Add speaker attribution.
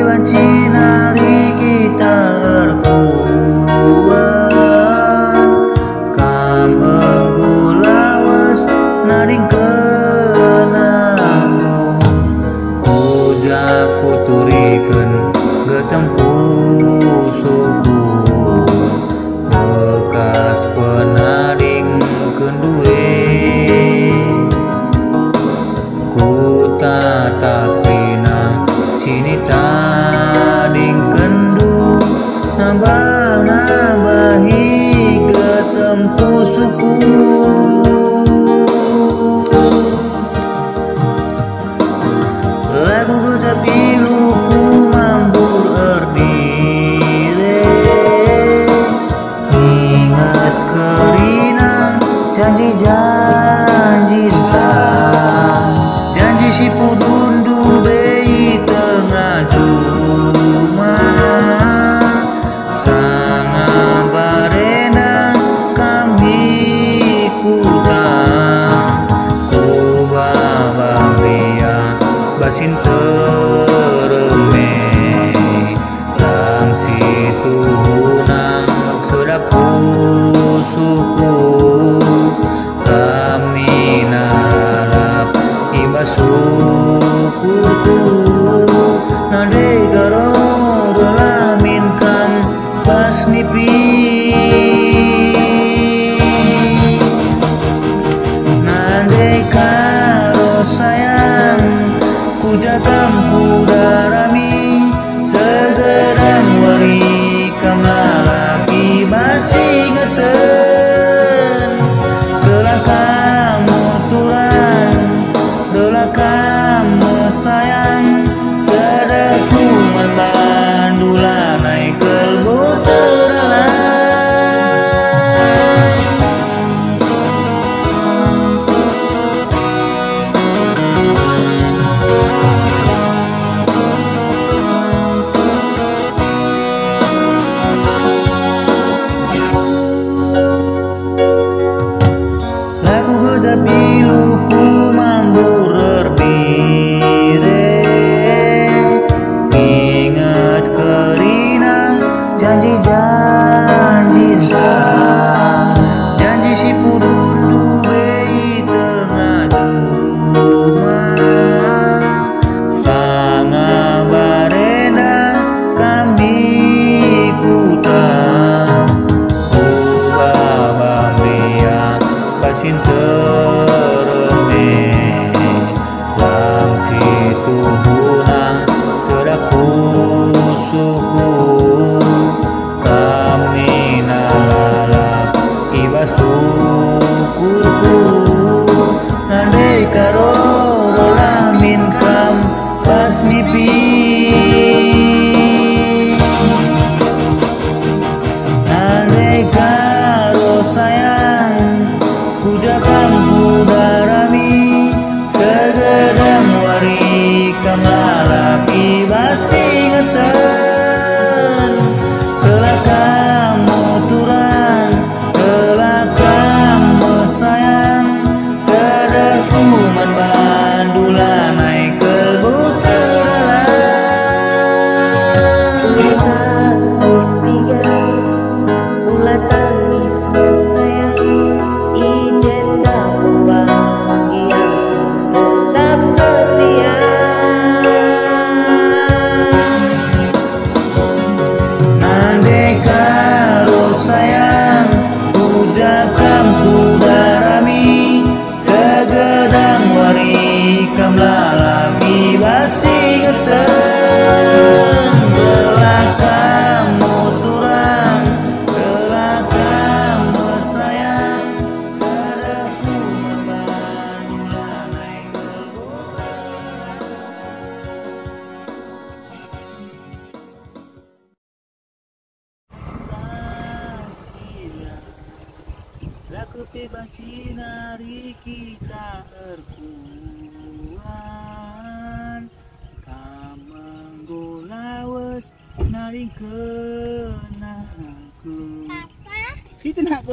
Speaker 1: banci nari kita erkuan kam enggulawas naring kenaku kujak kuturikeun getempuh suku bekas penading kendue ku tatakrina sini tading kendu nambah-nambahi getempuh suku lagu gejapilu ku mambur erdire ingat kerina janji-janji janji si pudundu bei tengah juma sanga barena kami kutang ku babang dia basin tereme lang situ hunang sedaku suku kami nalap ibasukuku nade garo dolamin kam pas nipi nade karo sayang kujakam kudarami segedang wari kam lalaki basi ngeten gelah kamu turan gelah kamu sayang kedeku membandula naik kelbu teralang lagu gejapilu ku mambur erdire ingat kerina janji-janji janji si pudundu bei tengah juma sanga barena kami kutang ku babang dia basin tereme lang situ hunang sedaku suku kami nalalap ibasukurku nande karo dolamin kam pas nipi nande karo sayang kujakam kudarami segedang wari kam lalaki basi ngeten gelah kamu turan gelah kamu sayang kedeku membandula naik kelbu teralang
Speaker 2: tangis tiga ulah tangis sayang ijen dapur bahagiaku tetap setia
Speaker 1: nande karo sayang kujakam kudarami segedang wari kam lalaki basi ngeten gelah kamu turang gelah kamu sayang kedeku membandula naik kelbu laku banci nari kita erkuan kam menggulawas naring kenaku itu nak